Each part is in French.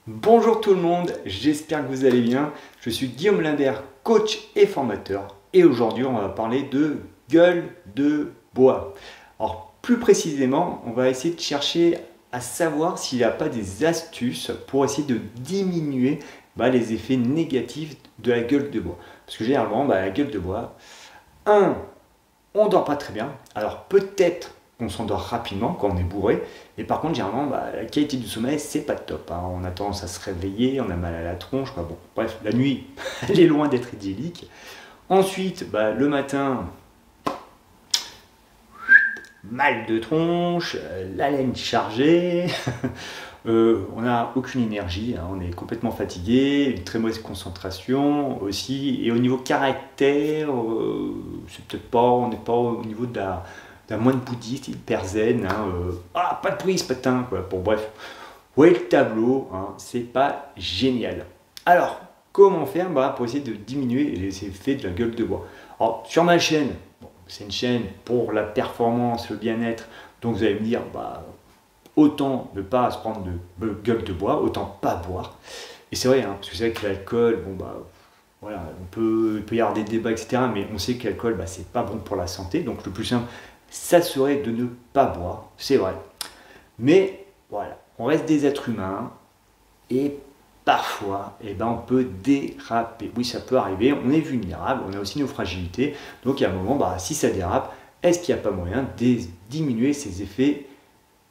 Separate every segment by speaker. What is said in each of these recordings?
Speaker 1: Bonjour tout le monde, j'espère que vous allez bien. Je suis Guillaume Limbert, coach et formateur. Et aujourd'hui, on va parler de gueule de bois. Alors, plus précisément, on va essayer de chercher à savoir s'il n'y a pas des astuces pour essayer de diminuer les effets négatifs de la gueule de bois. Parce que généralement, la gueule de bois, on dort pas très bien. Alors peut-être qu'on s'endort rapidement quand on est bourré. Et par contre, généralement, la qualité du sommeil, c'est pas top. On a tendance à se réveiller, on a mal à la tronche. Bon, bref, la nuit, elle est loin d'être idyllique. Ensuite, le matin, mal de tronche, la laine chargée. On n'a aucune énergie, on est complètement fatigué, une très mauvaise concentration aussi. Et au niveau caractère, c'est peut-être pas, on n'est pas au niveau d'un moine bouddhiste hyper zen. Pas de bruit ce matin, quoi. Bon, bref, ouais, le tableau, c'est pas génial. Alors, comment faire pour essayer de diminuer les effets de la gueule de bois? Alors, sur ma chaîne, c'est une chaîne pour la performance, le bien-être, donc vous allez me dire, autant ne pas se prendre de gueule de bois, autant pas boire. Et c'est vrai, parce que c'est vrai que l'alcool, voilà, il peut y avoir des débats, etc. Mais on sait que l'alcool, c'est pas bon pour la santé. Donc le plus simple, ça serait de ne pas boire, c'est vrai. Mais voilà, on reste des êtres humains et parfois, on peut déraper. Oui, ça peut arriver, on est vulnérable, on a aussi nos fragilités. Donc il y a un moment, si ça dérape, est-ce qu'il n'y a pas moyen de diminuer ces effets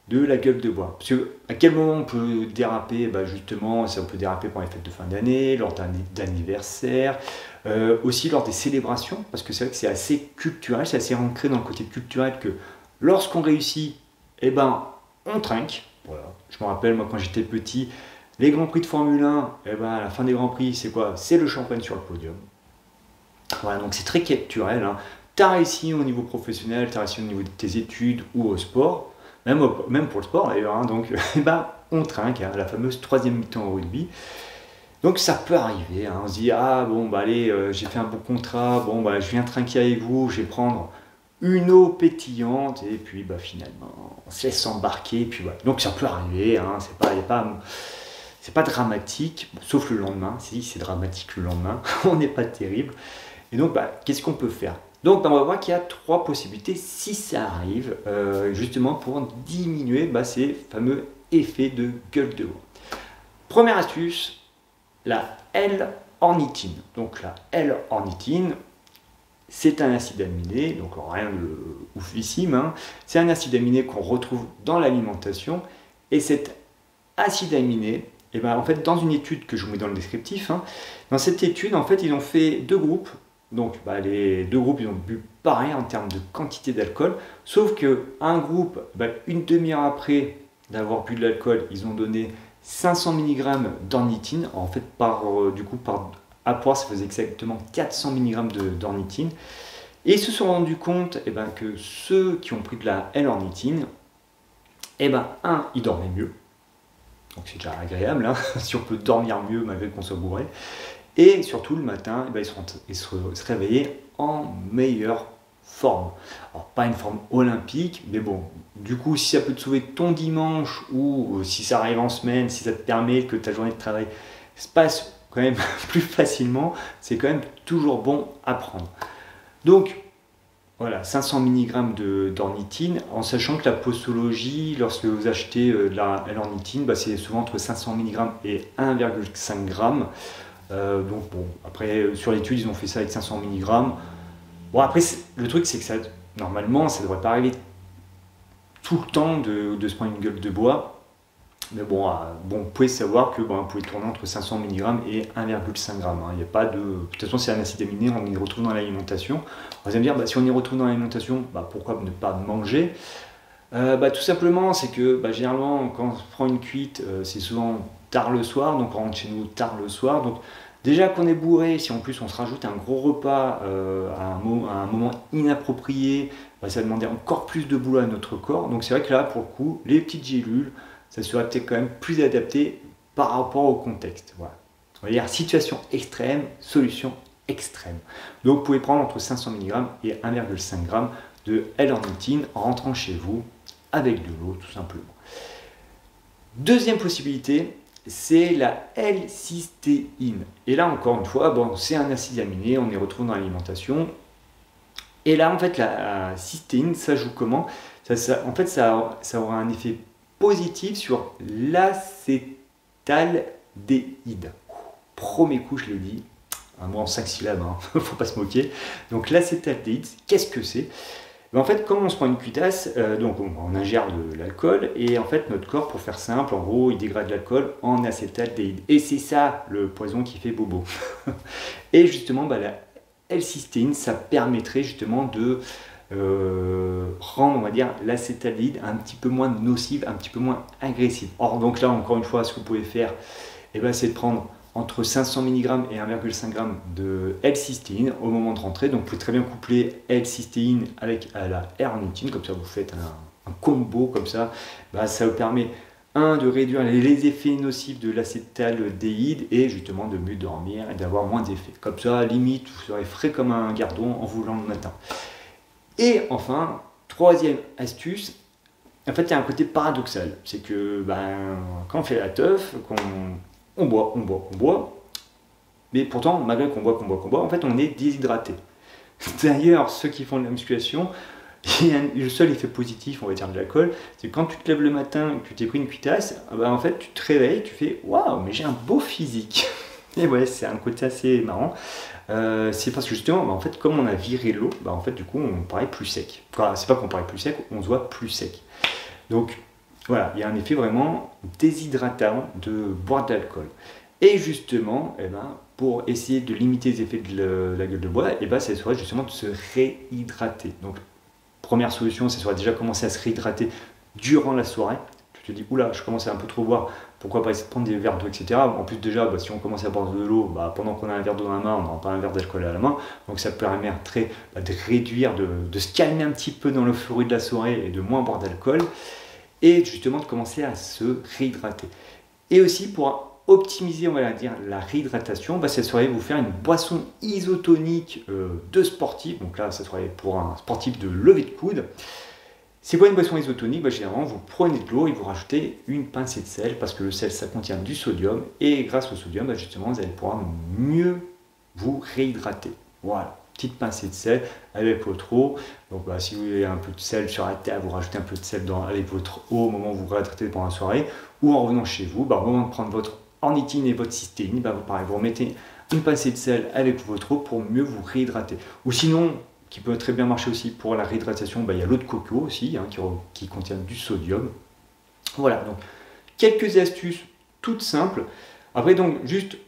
Speaker 1: de la gueule de bois? Parce que à quel moment on peut déraper? Justement, ça peut déraper pendant les fêtes de fin d'année, lors d'anniversaire, aussi lors des célébrations, parce que c'est vrai que c'est assez culturel, c'est assez ancré dans le côté culturel que lorsqu'on réussit, on trinque. Voilà. Je me rappelle, moi, quand j'étais petit, les Grands Prix de Formule 1, à la fin des Grands Prix, c'est quoi? C'est le champagne sur le podium. Voilà, donc c'est très culturel. Tu as réussi au niveau professionnel, tu as réussi au niveau de tes études ou au sport, même pour le sport d'ailleurs, donc on trinque, la fameuse troisième mi-temps au rugby. Donc ça peut arriver, on se dit, allez, j'ai fait un bon contrat, je viens trinquer avec vous, je vais prendre une eau pétillante, et puis finalement, on se laisse embarquer, et puis voilà. Donc ça peut arriver, c'est pas dramatique, sauf le lendemain. Si c'est dramatique le lendemain, on n'est pas terrible. Et donc, qu'est-ce qu'on peut faire? Donc, on va voir qu'il y a trois possibilités si ça arrive, justement pour diminuer ces fameux effets de gueule de bois. Première astuce, la L-ornithine. Donc, la L-ornithine, c'est un acide aminé, donc rien de oufissime. C'est un acide aminé qu'on retrouve dans l'alimentation. Et cet acide aminé, en fait, dans une étude que je vous mets dans le descriptif, dans cette étude, en fait, ils ont fait deux groupes. Donc, les deux groupes, ils ont bu pareil en termes de quantité d'alcool, sauf qu'un groupe, une demi-heure après d'avoir bu de l'alcool, ils ont donné 500 mg d'ornithine. En fait, par apport, ça faisait exactement 400 mg d'ornithine. Et ils se sont rendus compte que ceux qui ont pris de la L-ornithine, ils dormaient mieux. Donc c'est déjà agréable, si on peut dormir mieux malgré qu'on soit bourré. Et surtout le matin, ils se réveillaient en meilleure forme. Alors pas une forme olympique, mais bon, du coup si ça peut te sauver ton dimanche ou si ça arrive en semaine, si ça te permet que ta journée de travail se passe quand même plus facilement, c'est quand même toujours bon à prendre. Donc voilà, 500 mg d'ornithine, en sachant que la postologie, lorsque vous achetez de l'ornithine, c'est souvent entre 500 mg et 1,5 g. Donc bon, après sur l'étude ils ont fait ça avec 500 mg. Bon après le truc c'est que ça, normalement ça devrait pas arriver tout le temps de se prendre une gueule de bois. Mais vous pouvez savoir que vous pouvez tourner entre 500 mg et 1,5 g. Il n'y a pas de toute façon c'est un acide aminé, on y retrouve dans l'alimentation. Vous allez me dire si on y retrouve dans l'alimentation, pourquoi ne pas manger? Tout simplement c'est que généralement quand on prend une cuite, c'est souvent tard le soir, donc on rentre chez nous tard le soir. Donc déjà qu'on est bourré, si en plus on se rajoute un gros repas à un moment inapproprié, ça va demander encore plus de boulot à notre corps. Donc c'est vrai que là pour le coup, les petites gélules, ça serait peut-être quand même plus adapté par rapport au contexte. Voilà. On va dire situation extrême, solution extrême. Donc vous pouvez prendre entre 500 mg et 1,5 g de L-ornithine en rentrant chez vous avec de l'eau tout simplement. Deuxième possibilité, c'est la L-cystéine. Et là, encore une fois, bon, c'est un acide aminé, on y retrouve dans l'alimentation. Et là, en fait, la cystéine, ça joue comment? En fait, ça aura un effet positif sur l'acétaldéhyde. Premier coup, je l'ai dit, un mot en 5 syllabes, hein, faut pas se moquer. Donc l'acétaldéhyde, qu'est-ce que c'est? En fait, quand on se prend une cuitasse, donc on ingère de l'alcool, et en fait notre corps, pour faire simple, en gros, il dégrade l'alcool en acétaldéhyde. Et c'est ça le poison qui fait bobo. Et justement, la L-cystéine, ça permettrait justement de rendre, on va dire, l'acétaldéhyde un petit peu moins nocive, un petit peu moins agressive. Or, donc là, encore une fois, ce que vous pouvez faire, c'est de prendre entre 500 mg et 1,5 g de L-cystéine au moment de rentrer. Donc vous pouvez très bien coupler L-cystéine avec la R-ornithine, comme ça vous faites un combo comme ça. Ça vous permet, de réduire les effets nocifs de l'acétaldéhyde et justement de mieux dormir et d'avoir moins d'effets. Comme ça, limite, vous serez frais comme un gardon en vous levant le matin. Et enfin, troisième astuce, en fait il y a un côté paradoxal. C'est que quand on fait la teuf, on boit, mais pourtant, malgré qu'on boit, en fait, on est déshydraté. D'ailleurs, ceux qui font de la musculation, le seul effet positif, on va dire, de l'alcool, c'est que quand tu te lèves le matin, que tu t'es pris une cuitasse, en fait, tu te réveilles, tu fais « Waouh, mais j'ai un beau physique !» Et ouais, c'est un côté assez marrant. C'est parce que justement, en fait, comme on a viré l'eau, en fait, du coup, on paraît plus sec. Enfin, c'est pas qu'on paraît plus sec, on se voit plus sec. Donc, voilà, il y a un effet vraiment déshydratant de boire de l'alcool. Et justement, pour essayer de limiter les effets de la gueule de bois, ça serait justement de se réhydrater. Donc, première solution, c'est soit déjà commencer à se réhydrater durant la soirée. Tu te dis, oula, je commence à un peu trop boire, pourquoi pas essayer de prendre des verres d'eau, etc. En plus, déjà, si on commence à boire de l'eau, pendant qu'on a un verre d'eau dans la main, on n'aura pas un verre d'alcool à la main. Donc, ça permettrait de réduire, de se calmer un petit peu dans l'euphorie de la soirée et de moins boire d'alcool. Et justement de commencer à se réhydrater. Et aussi pour optimiser, on va dire, la réhydratation, cette soirée, vous faire une boisson isotonique de sportif. Donc là, ça serait pour un sportif de levée de coude. C'est quoi une boisson isotonique? Généralement, vous prenez de l'eau et vous rajoutez une pincée de sel, parce que le sel, ça contient du sodium. Et grâce au sodium, justement, vous allez pouvoir mieux vous réhydrater. Voilà. Petite pincée de sel avec votre eau. Donc si vous avez un peu de sel sur la table, vous rajoutez un peu de sel avec votre eau au moment où vous vous réhydratez pendant la soirée, ou en revenant chez vous, au moment de prendre votre ornithine et votre cystéine, vous remettez une pincée de sel avec votre eau pour mieux vous réhydrater. Ou sinon, qui peut très bien marcher aussi pour la réhydratation, il y a l'eau de coco aussi, qui contient du sodium. Voilà, donc quelques astuces toutes simples. Après, donc, juste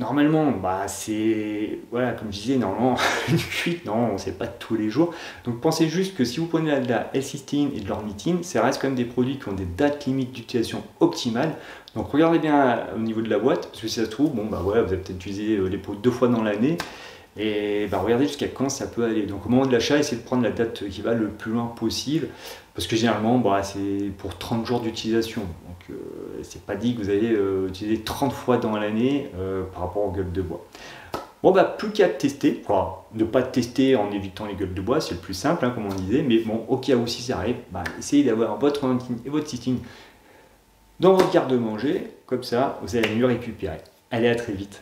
Speaker 1: normalement, c'est, voilà, comme je disais, normalement, une cuite, non, on ne sait pas tous les jours. Donc pensez juste que si vous prenez de la L-cystéine et de l'ornithine, ça reste quand même des produits qui ont des dates limites d'utilisation optimales. Donc regardez bien au niveau de la boîte, parce que si ça se trouve, vous avez peut-être utilisé les pots 2 fois dans l'année. Et regardez jusqu'à quand ça peut aller. Donc au moment de l'achat, essayez de prendre la date qui va le plus loin possible. Parce que généralement, c'est pour 30 jours d'utilisation. Donc c'est pas dit que vous allez utiliser 30 fois dans l'année par rapport aux gueules de bois. Plus qu'à tester. Ne pas tester en évitant les gueules de bois, c'est le plus simple, comme on disait. Mais au cas où si ça arrive, essayez d'avoir votre ornithine et votre cystine dans votre garde-manger. Comme ça, vous allez mieux récupérer. Allez, à très vite.